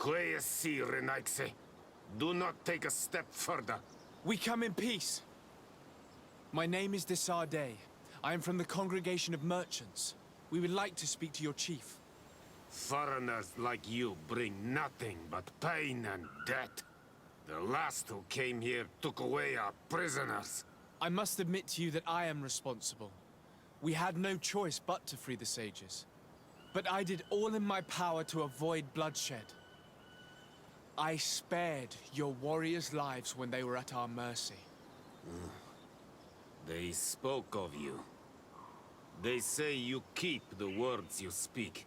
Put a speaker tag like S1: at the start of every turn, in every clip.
S1: Quiesci, Renaigse. Do not take a step further.
S2: We come in peace. My name is Desardet. I am from the Congregation of Merchants. We would like to speak to your chief.
S1: Foreigners like you bring nothing but pain and death. The last who came here took away our prisoners.
S2: I must admit to you that I am responsible. We had no choice but to free the sages. But I did all in my power to avoid bloodshed. I spared your warriors' lives when they were at our mercy.
S1: They spoke of you. They say you keep the words you speak.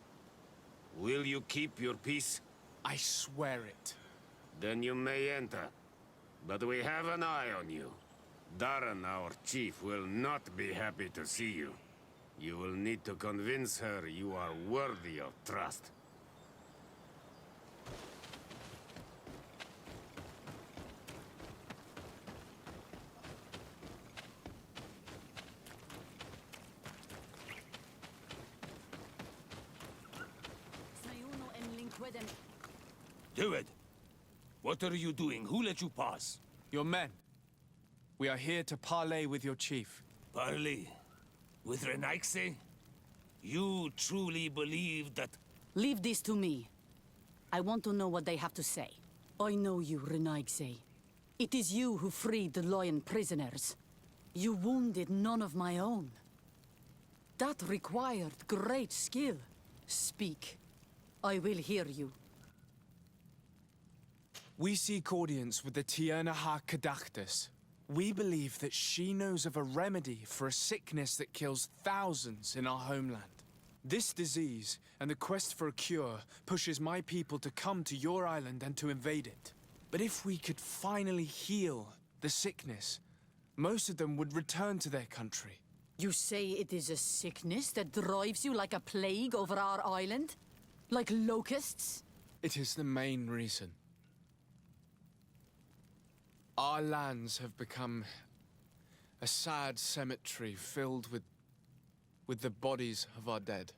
S1: Will you keep your peace?
S2: I swear it.
S1: Then you may enter. But we have an eye on you. Darren, our chief, will not be happy to see you. You will need to convince her you are worthy of trust.
S3: Do it! What are you doing? Who let you pass?
S2: Your men. We are here to parley with your chief.
S3: Parley? With Renaigse? You truly believe that...
S4: Leave this to me. I want to know what they have to say. I know you, Renaigse. It is you who freed the lion prisoners. You wounded none of my own. That required great skill. Speak. I will hear you.
S2: We seek audience with the Tiernaha Kadachtas. We believe that she knows of a remedy for a sickness that kills thousands in our homeland. This disease and the quest for a cure pushes my people to come to your island and to invade it. But if we could finally heal the sickness, most of them would return to their country.
S4: You say it is a sickness that drives you like a plague over our island? Like locusts?
S2: It is the main reason. Our lands have become a sad cemetery filled with the bodies of our dead.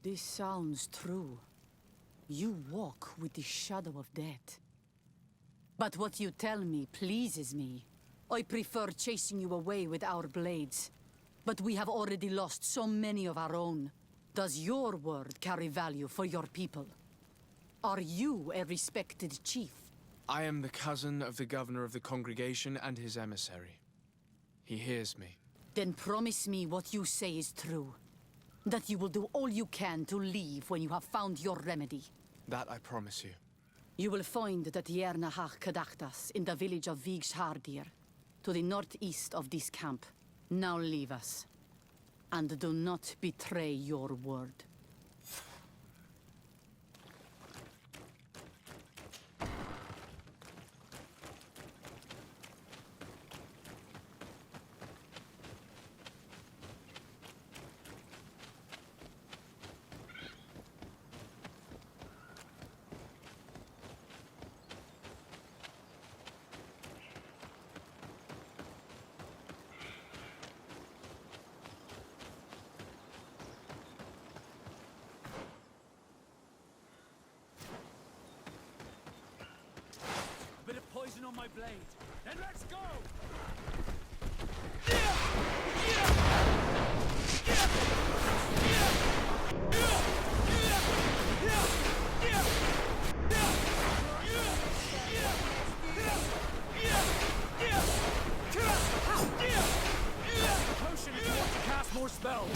S4: This sounds true. You walk with the shadow of death. But what you tell me pleases me. I prefer chasing you away with our blades. But we have already lost so many of our own. Does your word carry value for your people? Are you a respected chief?
S2: I am the cousin of the governor of the congregation and his emissary. He hears me.
S4: Then promise me what you say is true. That you will do all you can to leave when you have found your remedy.
S2: That I promise you.
S4: You will find the Tiernahach Kadachtas in the village of Vigshardir, to the northeast of this camp. Now leave us. And do not betray your word.
S3: Bit of poison on my blade. Then let's go! Potion if you want to cast more spells.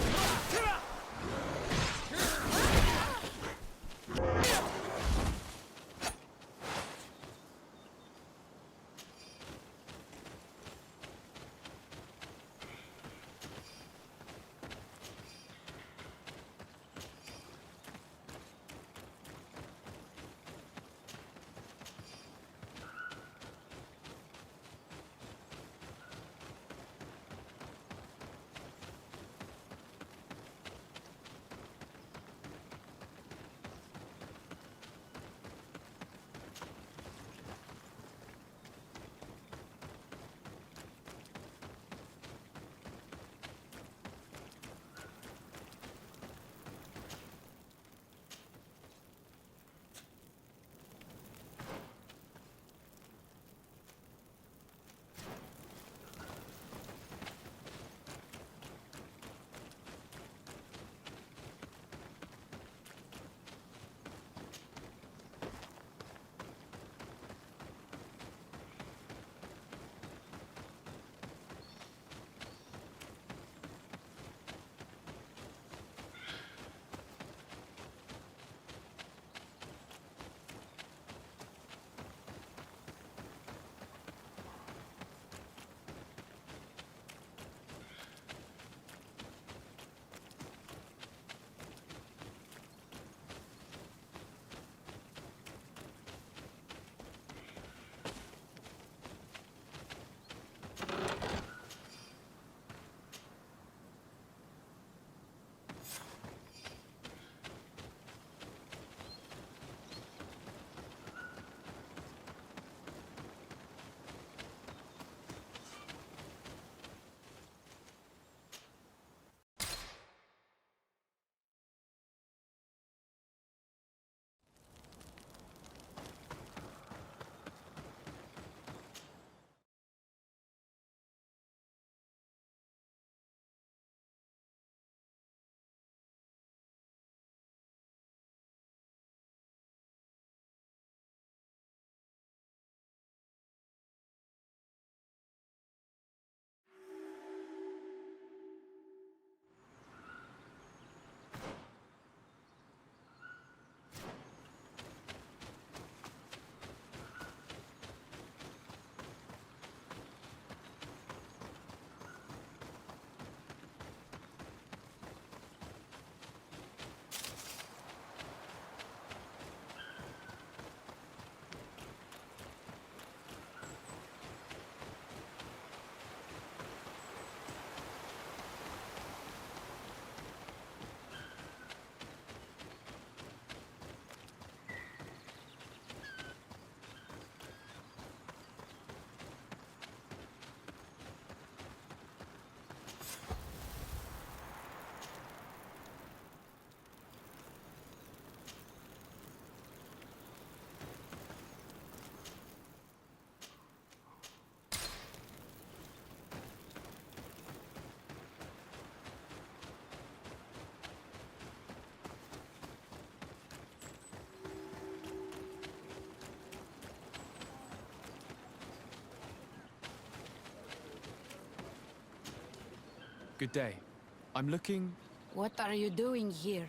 S2: Good day. I'm looking...
S5: What are you doing here?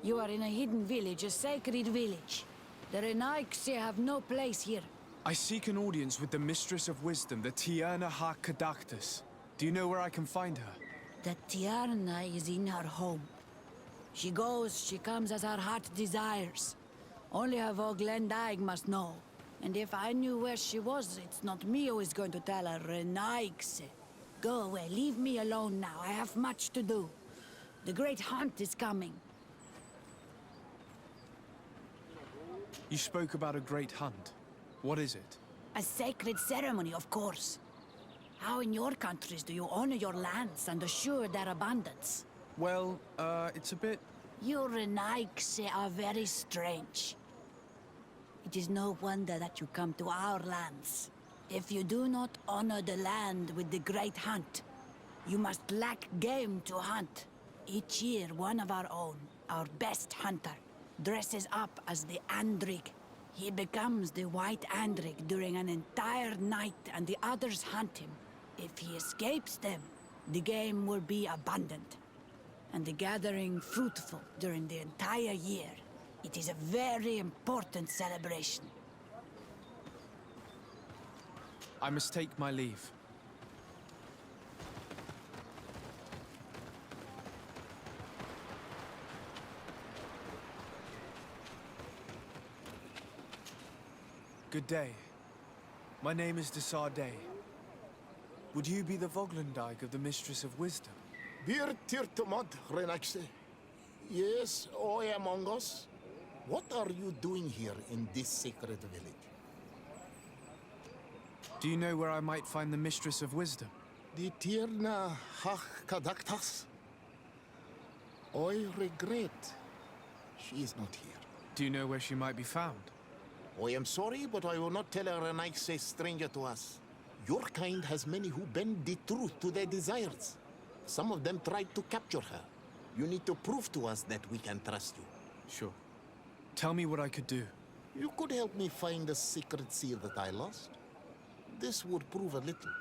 S5: You are in a hidden village, a sacred village. The Renaigse have no place here.
S2: I seek an audience with the Mistress of Wisdom, the Tierna Ha-Kadactus. Do you know where I can find her?
S5: The Tiarna is in her home. She goes, she comes as her heart desires. Only her Voglendaig must know. And if I knew where she was, it's not me who is going to tell her, Renaigse. Go away, leave me alone now. I have much to do. The great hunt is coming.
S2: You spoke about a great hunt. What is it?
S5: A sacred ceremony, of course. How in your countries do you honor your lands and assure their abundance?
S2: Well, it's a bit...
S5: You Renaigse are very strange. It is no wonder that you come to our lands. If you do not honor the land with the great hunt, you must lack game to hunt. Each year, one of our own, our best hunter, dresses up as the Andrig. He becomes the White Andrig during an entire night and the others hunt him. If he escapes them, the game will be abundant, and the gathering fruitful during the entire year. It is a very important celebration.
S2: I must take my leave. Good day. My name is Desardet. Would you be the Voglendaig of the Mistress of Wisdom?
S6: Bir tirtumad, Renaigse. Yes, I am among us. What are you doing here in this sacred village?
S2: Do you know where I might find the Mistress of Wisdom?
S6: The Tierna Ha-Kadactus? I regret. She is not here.
S2: Do you know where she might be found?
S6: I am sorry, but I will not tell a Renaigse stranger to us. Your kind has many who bend the truth to their desires. Some of them tried to capture her. You need to prove to us that we can trust you.
S2: Sure. Tell me what I could do.
S6: You could help me find the sacred seal that I lost. This would prove a little.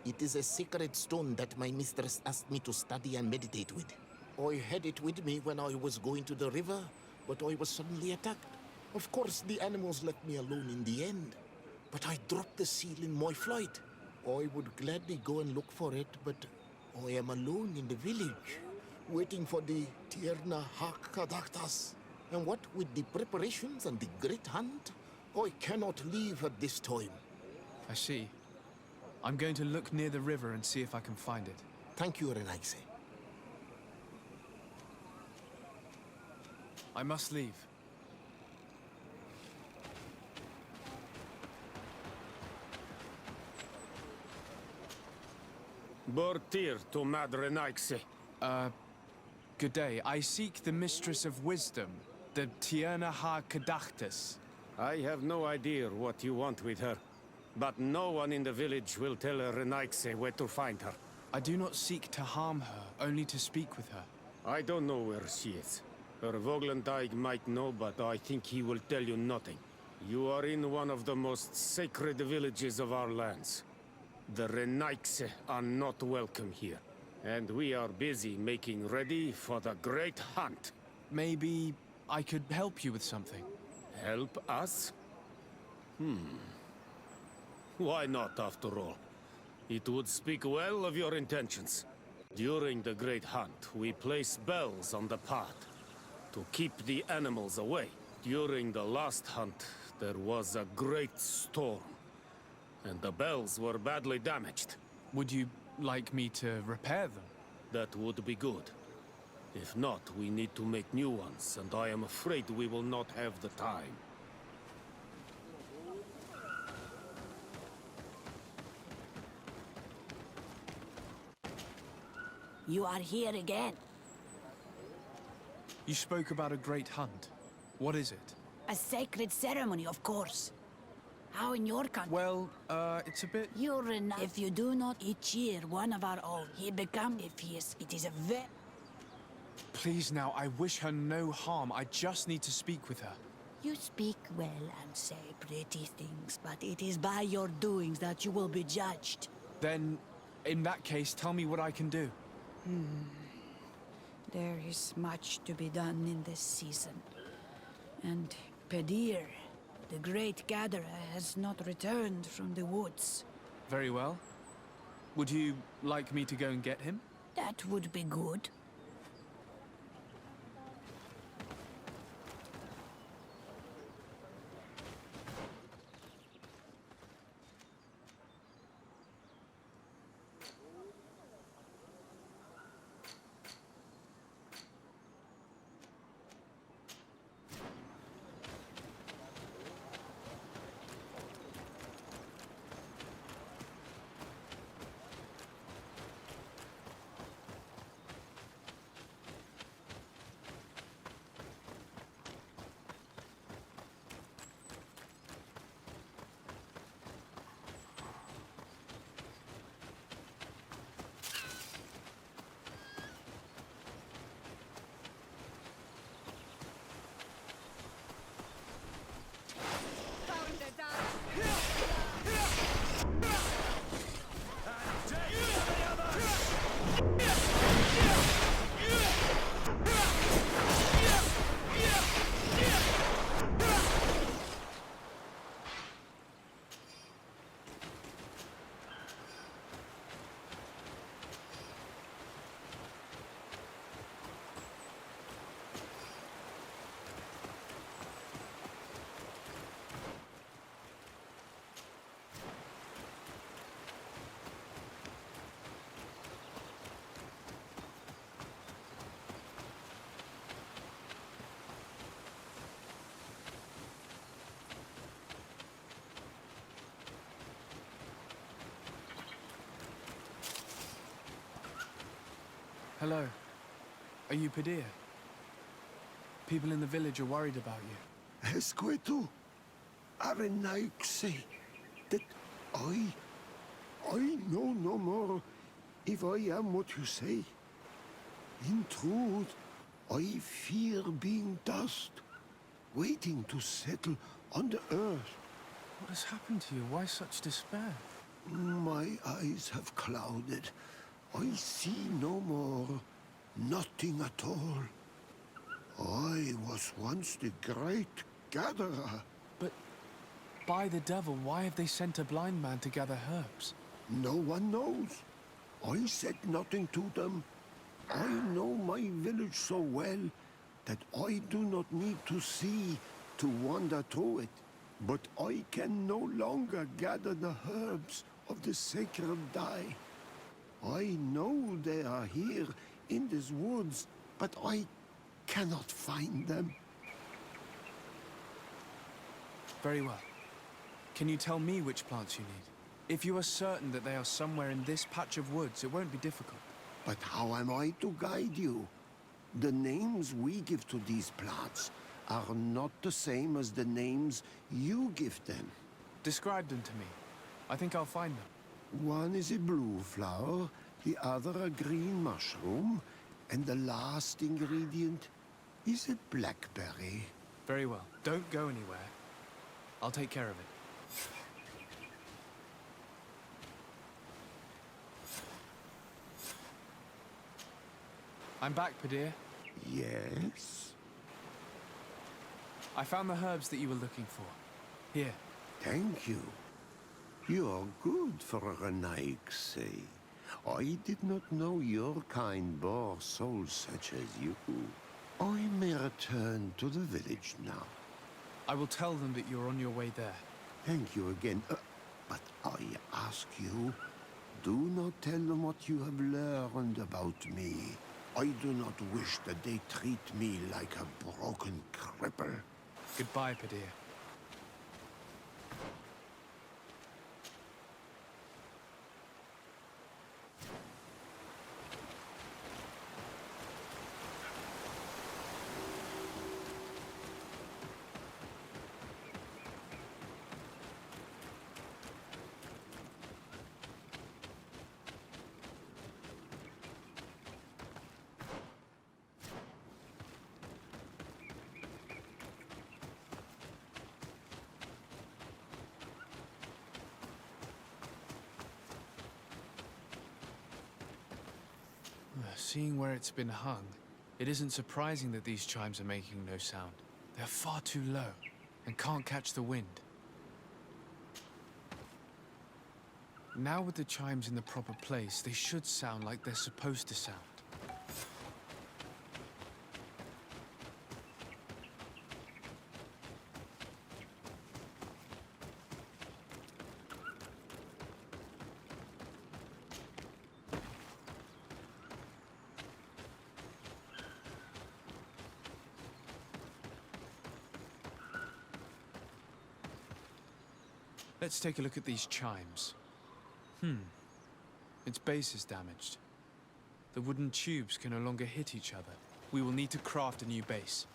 S6: It is a sacred stone that my mistress asked me to study and meditate with. I had it with me when I was going to the river, but I was suddenly attacked. Of course, the animals left me alone in the end. But I dropped the seal in my flight. I would gladly go and look for it, but I am alone in the village, waiting for the Tierna Ha-Kadactus. And what with the preparations and the great hunt, I cannot leave at this time.
S2: I see. I'm going to look near the river and see if I can find it.
S6: Thank you, Renaigse.
S2: I must leave.
S1: Bortir to Mad Renaigse.
S2: Good day. I seek the Mistress of Wisdom, the Tierna Ha-Kadactus.
S1: I have no idea what you want with her, but no one in the village will tell a Renaigse where to find her.
S2: I do not seek to harm her, only to speak with her.
S1: I don't know where she is. Her Voglendaig might know, but I think he will tell you nothing. You are in one of the most sacred villages of our lands. The Renaigse are not welcome here, and we are busy making ready for the great hunt.
S2: Maybe I could help you with something.
S1: Help us? Why not, after all? It would speak well of your intentions. During the great hunt, we place bells on the path to keep the animals away. During the last hunt, there was a great storm, and the bells were badly damaged.
S2: Would you like me to repair them?
S1: That would be good. If not, we need to make new ones, and I am afraid we will not have the time.
S5: You are here again.
S2: You spoke about a great hunt. What is it?
S5: A sacred ceremony, of course. How in your country?
S2: Well, it's a bit...
S5: If you do not each year one of our own, he becomes, if he is, it is a very...
S2: Please now, I wish her no harm. I just need to speak with her.
S5: You speak well and say pretty things, but it is by your doings that you will be judged.
S2: Then, in that case, tell me what I can do.
S5: There is much to be done in this season. And Pedir, the great gatherer, has not returned from the woods.
S2: Very well. Would you like me to go and get him?
S5: That would be good.
S2: Hello. Are you Pedir? People in the village are worried about you.
S7: Esqueto, Arenaixi, that I know no more if I am what you say. In truth, I fear being dust, waiting to settle on the earth.
S2: What has happened to you? Why such despair?
S7: My eyes have clouded. I see no more, nothing at all. I was once the great gatherer.
S2: But by the devil, why have they sent a blind man to gather herbs?
S7: No one knows. I said nothing to them. I know my village so well that I do not need to see to wander through it. But I can no longer gather the herbs of the sacred dye. I know they are here in these woods, but I cannot find them.
S2: Very well. Can you tell me which plants you need? If you are certain that they are somewhere in this patch of woods, it won't be difficult.
S7: But how am I to guide you? The names we give to these plants are not the same as the names you give them.
S2: Describe them to me. I think I'll find them.
S7: One is a blue flower, the other a green mushroom, and the last ingredient is a blackberry.
S2: Very well. Don't go anywhere. I'll take care of it. I'm back, Pedir.
S7: Yes?
S2: I found the herbs that you were looking for. Here.
S7: Thank you. You're good for a Nike. I did not know your kind bore souls such as you. I may return to the village now.
S2: I will tell them that you're on your way there.
S7: Thank you again. But I ask you, do not tell them what you have learned about me. I do not wish that they treat me like a broken cripple.
S2: Goodbye, Pedir. seeing where it's been hung, it isn't surprising that these chimes are making no sound. They're far too low and can't catch the wind. Now with the chimes in the proper place, they should sound like they're supposed to sound. Let's take a look at these chimes. Its base is damaged. The wooden tubes can no longer hit each other. We will need to craft a new base.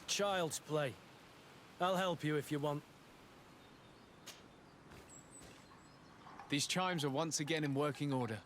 S8: Child's play. I'll help you if you want.
S2: These chimes are once again in working order.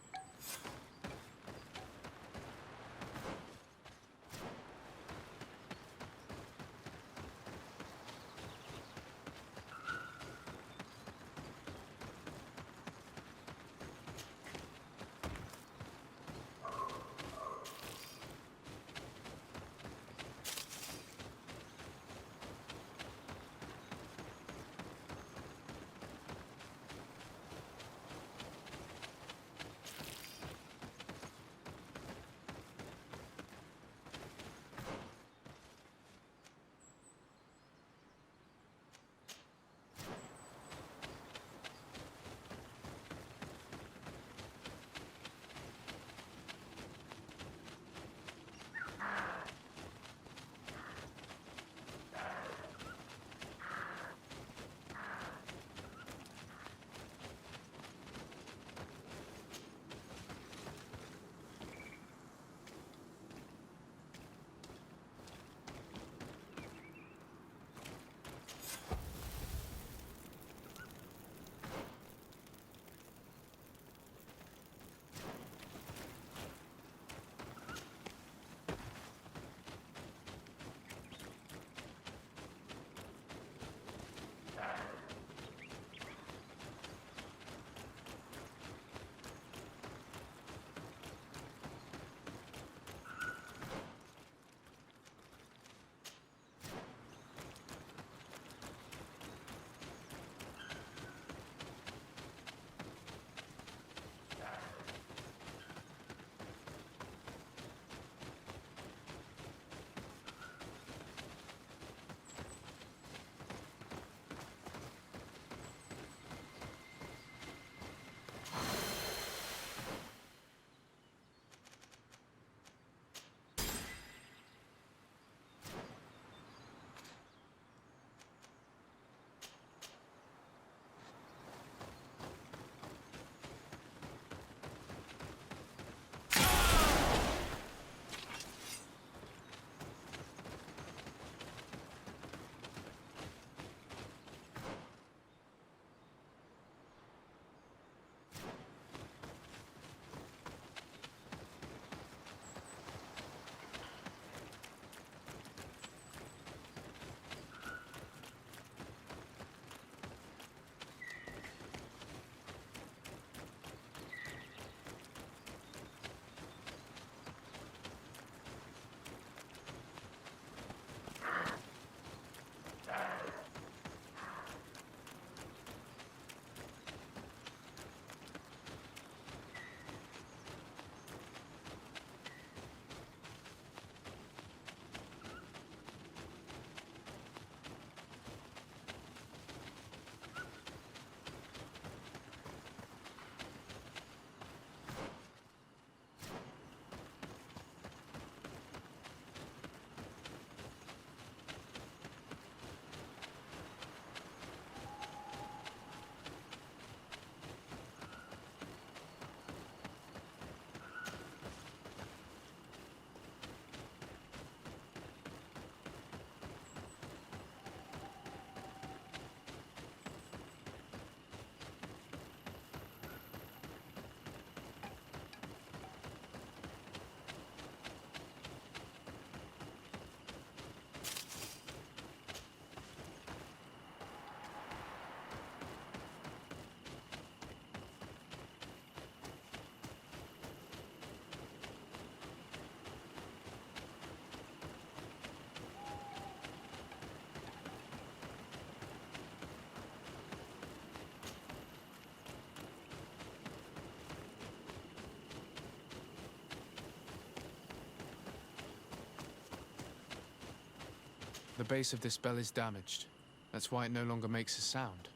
S2: the base of this bell is damaged. That's why it no longer makes a sound.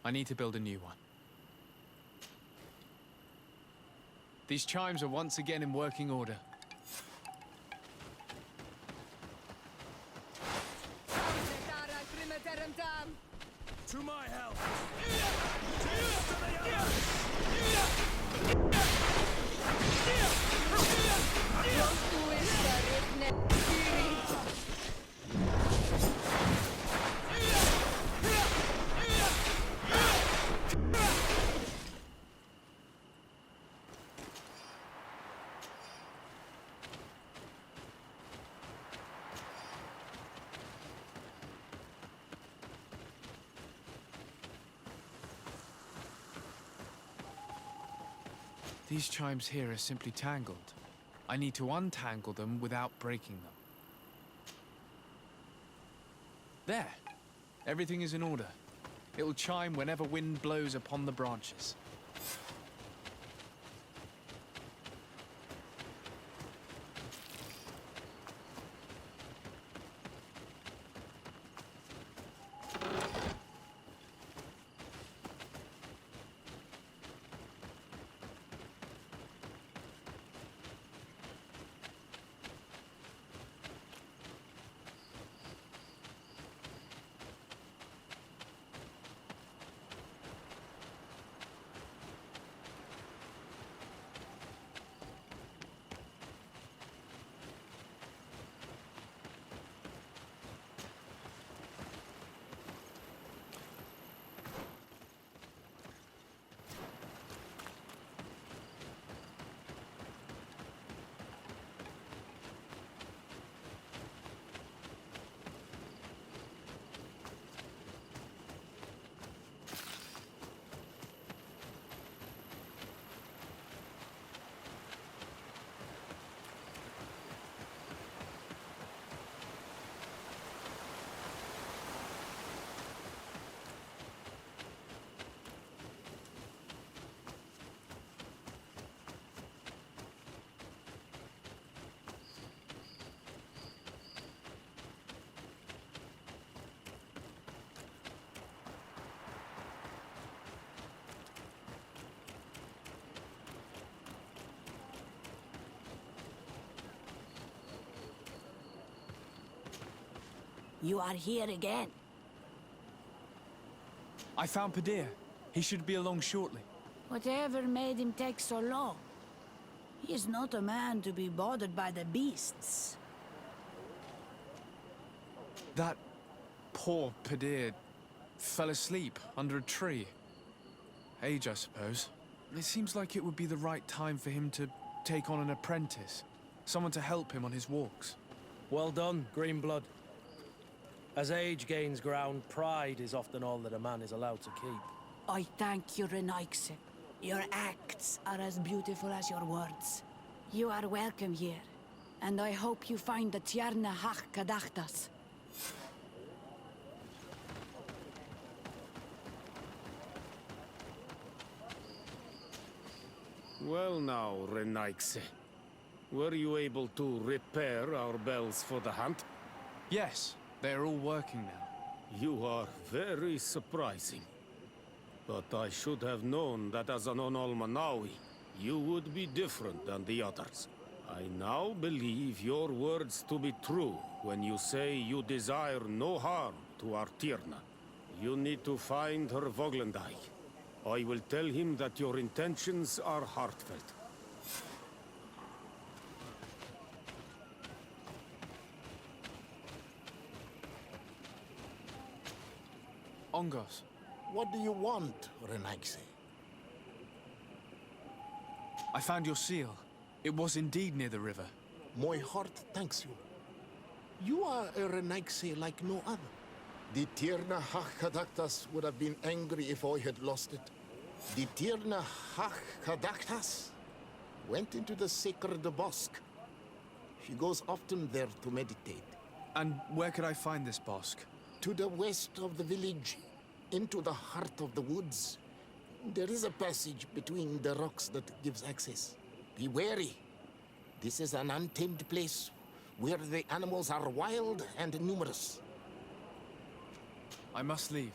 S2: I need to build a new one. These chimes are once again in working order.
S3: To my help!
S2: These chimes here are simply tangled. I need to untangle them without breaking them. There! Everything is in order. It'll chime whenever wind blows upon the branches.
S5: You are here again.
S2: I found Panacea. He should be along shortly.
S5: Whatever made him take so long? He is not a man to be bothered by the beasts.
S2: That poor Panacea fell asleep under a tree. Age, I suppose. It seems like it would be the right time for him to take on an apprentice. Someone to help him on his walks.
S8: Well done, Greenblood. As age gains ground, pride is often all that a man is allowed to keep.
S5: I thank you, Renaigse. Your acts are as beautiful as your words. You are welcome here, and I hope you find the Tierna Hach Kadachtas.
S1: Well now, Renaigse. Were you able to repair our bells for the hunt?
S2: Yes, they are all working now.
S1: You are very surprising. But I should have known that as an Onolmanawi, you would be different than the others. I now believe your words to be true when you say you desire no harm to our Tierna. You need to find her Voglendai. I will tell him that your intentions are heartfelt.
S2: Ongos,
S6: What do you want, Renaigse?
S2: I found your seal. It was indeed near the river.
S6: My heart thanks you. You are a Renaigse like no other. The Tierna Hachkadaktas would have been angry if I had lost it. The Tierna Hachkadaktas went into the sacred bosque. She goes often there to meditate.
S2: And where could I find this bosque?
S6: To the west of the village, into the heart of the woods. There is a passage between the rocks that gives access. Be wary. This is an untamed place where the animals are wild and numerous.
S2: I must leave.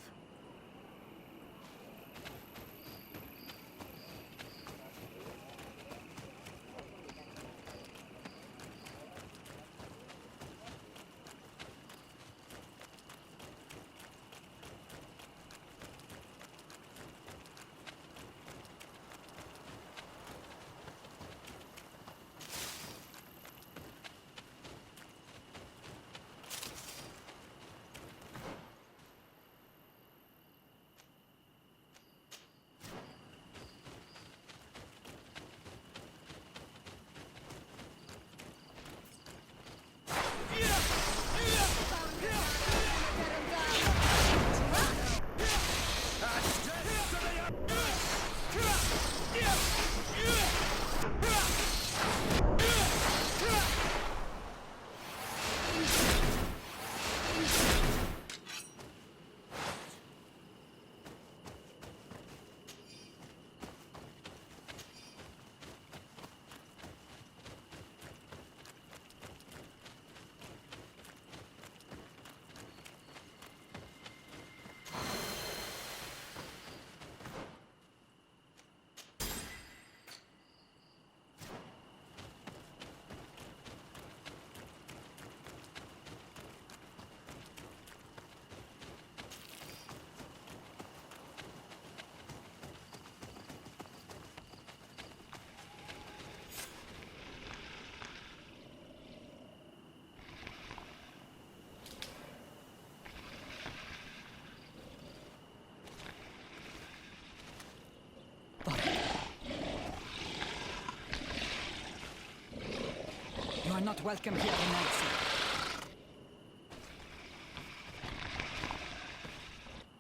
S4: You are not welcome here, Panacea.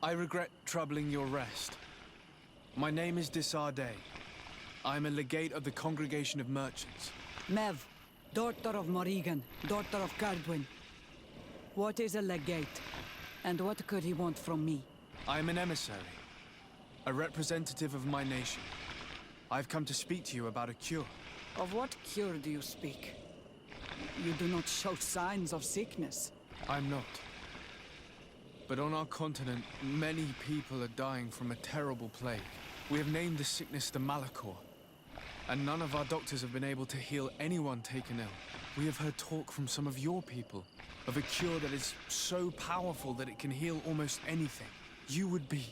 S2: I regret troubling your rest. My name is Disarday. I am a legate of the Congregation of Merchants.
S9: Mev, daughter of Morrigan, daughter of Cardwin. What is a legate? And what could he want from me?
S2: I am an emissary, a representative of my nation. I've come to speak to you about a cure.
S9: Of what cure do you speak? You do not show signs of sickness.
S2: I'm not. But on our continent, many people are dying from a terrible plague. We have named the sickness the Malachor, and none of our doctors have been able to heal anyone taken ill. We have heard talk from some of your people of a cure that is so powerful that it can heal almost anything. You would be...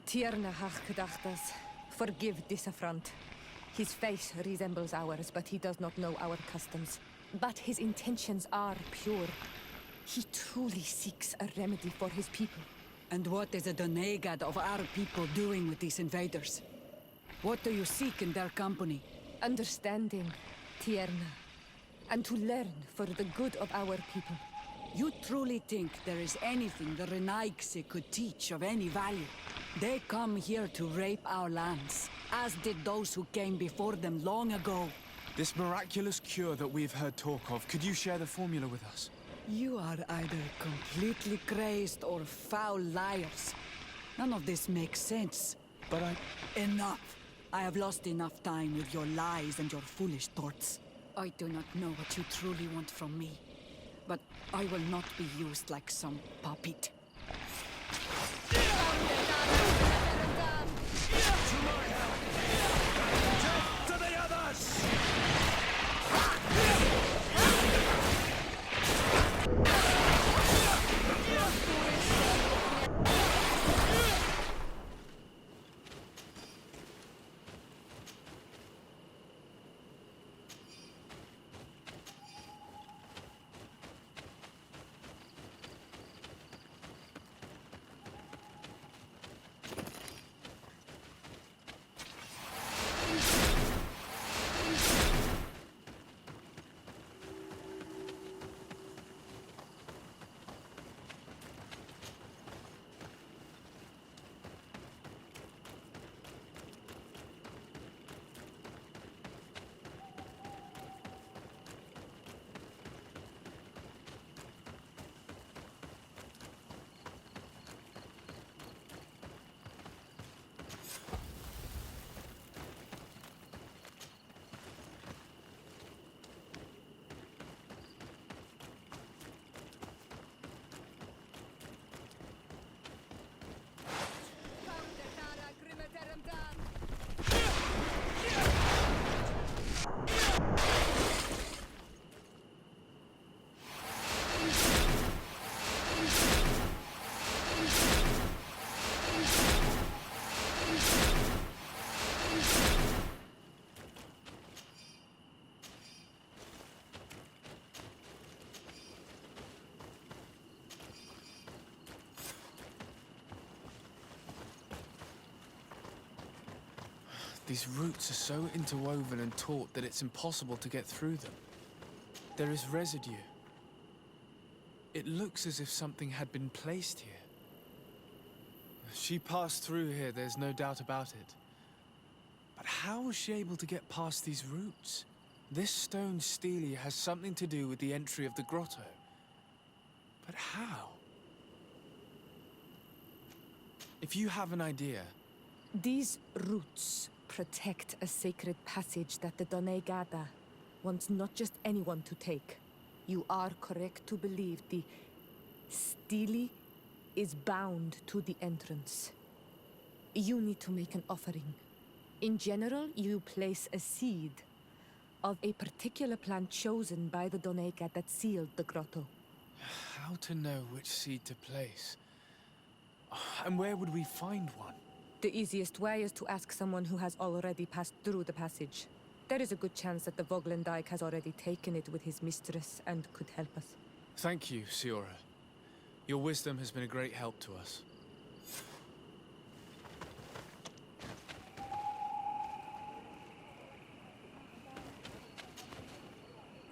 S10: Tierna gedachtas. Forgive this affront. His face resembles ours, but he does not know our customs. But his intentions are pure. He truly seeks a remedy for his people.
S9: And what is a Donegad of our people doing with these invaders? What do you seek in their company?
S10: Understanding, Tierna, and to learn for the good of our people.
S9: You truly think there is anything the Renaigse could teach of any value? They come here to rape our lands, as did those who came before them long ago.
S2: This miraculous cure that we've heard talk of, could you share the formula with us?
S9: You are either completely crazed or foul liars. None of this makes sense.
S2: But
S9: Enough! I have lost enough time with your lies and your foolish thoughts. I do not know what you truly want from me, but I will not be used like some puppet.
S3: To the others!
S2: These roots are so interwoven and taut that it's impossible to get through them. There is residue. It looks as if something had been placed here. She passed through here, there's no doubt about it. But how was she able to get past these roots? This stone stele has something to do with the entry of the grotto. But how? If you have an idea...
S10: These roots protect a sacred passage that the Donegada wants not just anyone to take. You are correct to believe the stele is bound to the entrance. You need to make an offering. In general, you place a seed of a particular plant chosen by the Donega that sealed the grotto.
S2: How to know which seed to place? And where would we find one?
S10: The easiest way is to ask someone who has already passed through the passage. There is a good chance that the Voglendike has already taken it with his mistress and could help us.
S2: Thank you, Siora. Your wisdom has been a great help to us.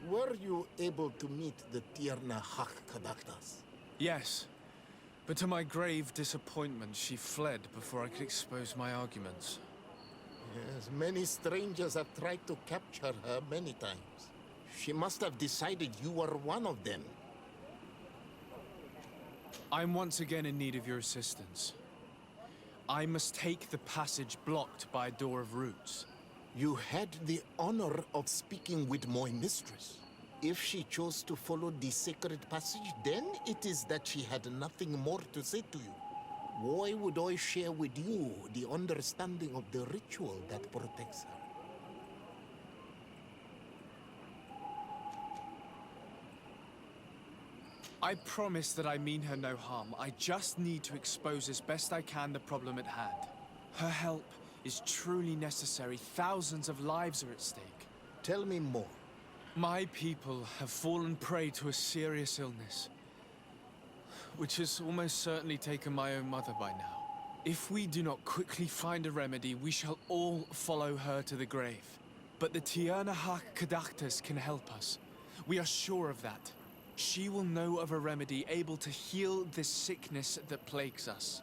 S6: Were you able to meet the Tierna Kadaktas?
S2: Yes, but to my grave disappointment, she fled before I could expose my arguments.
S6: Yes, many strangers have tried to capture her many times. She must have decided you were one of them.
S2: I'm once again in need of your assistance. I must take the passage blocked by a door of roots.
S6: You had the honor of speaking with my mistress. If she chose to follow the sacred passage, then it is that she had nothing more to say to you. Why would I share with you the understanding of the ritual that protects her?
S2: I promise that I mean her no harm. I just need to expose as best I can the problem at hand. Her help is truly necessary. Thousands of lives are at stake.
S6: Tell me more.
S2: My people have fallen prey to a serious illness, which has almost certainly taken my own mother by now. If we do not quickly find a remedy, we shall all follow her to the grave. But the Tierna Kadaktas can help us. We are sure of that. She will know of a remedy able to heal this sickness that plagues us.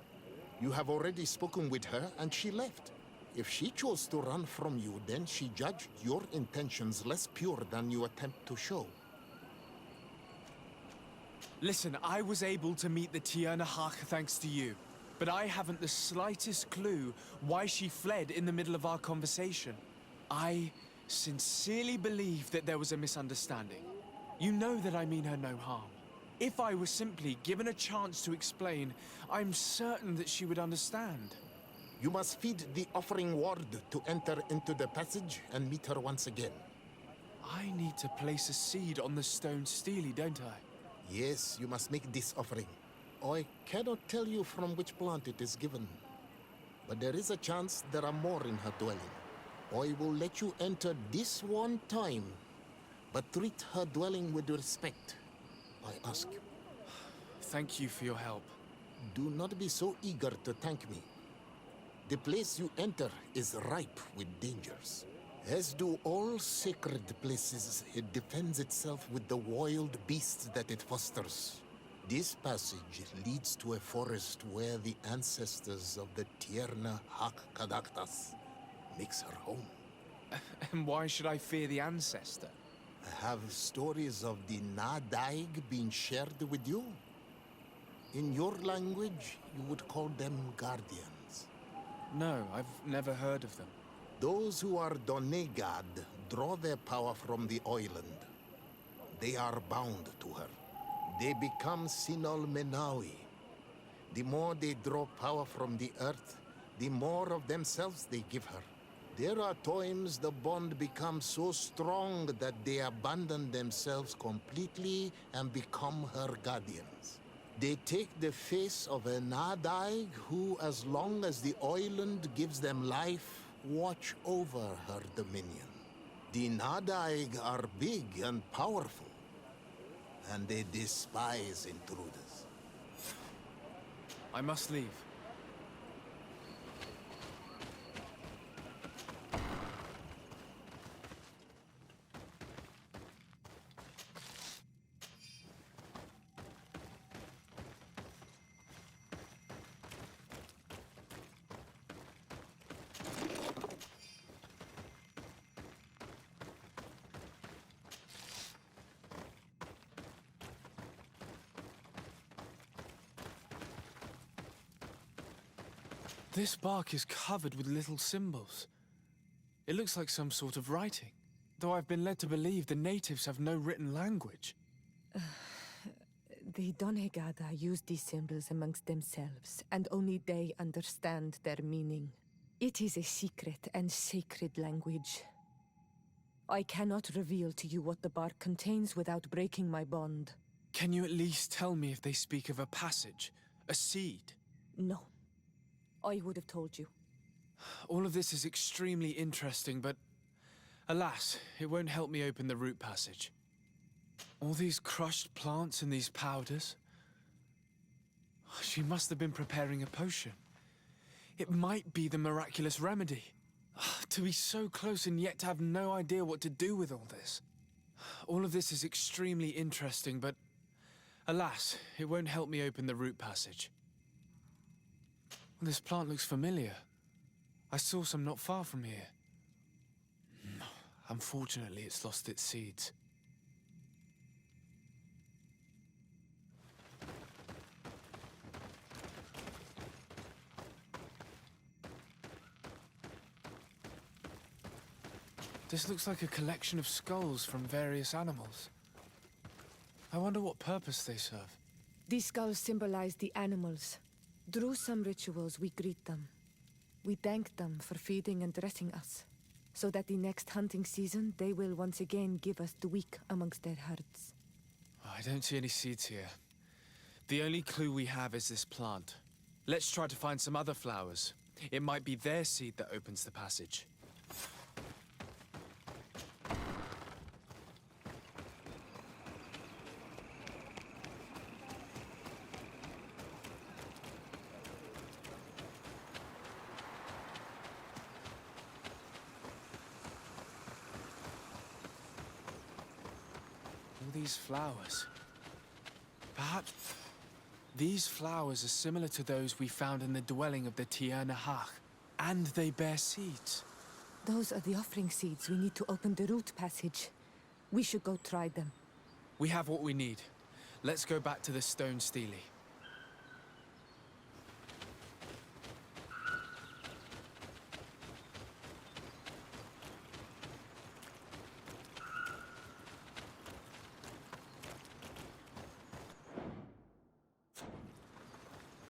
S6: You have already spoken with her and she left. If she chose to run from you, then she judged your intentions less pure than you attempt to show.
S2: Listen, I was able to meet the Tierna thanks to you. But I haven't the slightest clue why she fled in the middle of our conversation. I sincerely believe that there was a misunderstanding. You know that I mean her no harm. If I were simply given a chance to explain, I'm certain that she would understand.
S6: You must feed the offering ward to enter into the passage and meet her once again.
S2: I need to place a seed on the stone stele, don't I?
S6: Yes, you must make this offering. I cannot tell you from which plant it is given, but there is a chance there are more in her dwelling. I will let you enter this one time, but treat her dwelling with respect, I ask you.
S2: Thank you for your help.
S6: Do not be so eager to thank me. The place you enter is ripe with dangers. As do all sacred places, it defends itself with the wild beasts that it fosters. This passage leads to a forest where the ancestors of the Tierna Kadaktas makes her home.
S2: And why should I fear the ancestor?
S6: Have stories of the Nadaig been shared with you? In your language, you would call them guardians.
S2: No, I've never heard of them.
S6: Those who are Donegad draw their power from the island. They are bound to her. They become Sinol Menawi. The more they draw power from the earth, the more of themselves they give her. There are times the bond becomes so strong that they abandon themselves completely and become her guardians. They take the face of a Nadaig who, as long as the island gives them life, watch over her dominion. The Nadaig are big and powerful, and they despise intruders.
S2: I must leave. This bark is covered with little symbols. It looks like some sort of writing, though I've been led to believe the natives have no written language.
S10: The Donegada use these symbols amongst themselves, and only they understand their meaning. It is a secret and sacred language. I cannot reveal to you what the bark contains without breaking my bond.
S2: Can you at least tell me if they speak of a passage, a seed?
S10: No. I would have told you.
S2: All of this is extremely interesting, but alas, it won't help me open the root passage. All these crushed plants and these powders. She must have been preparing a potion. It might be the miraculous remedy. To be so close and yet to have no idea what to do with all this. All of this is extremely interesting, but alas, it won't help me open the root passage. This plant looks familiar. I saw some not far from here. Unfortunately, it's lost its seeds. This looks like a collection of skulls from various animals. I wonder what purpose they serve.
S10: These skulls symbolize the animals. Through some rituals, we greet them. We thank them for feeding and dressing us, so that the next hunting season, they will once again give us the weak amongst their herds.
S2: I don't see any seeds here. The only clue we have is this plant. Let's try to find some other flowers. It might be their seed that opens the passage. These flowers. Perhaps these flowers are similar to those we found in the dwelling of the Tiernahach, and they bear seeds.
S10: Those are the offering seeds we need to open the root passage. We should go try them.
S2: We have what we need. Let's go back to the stone stele.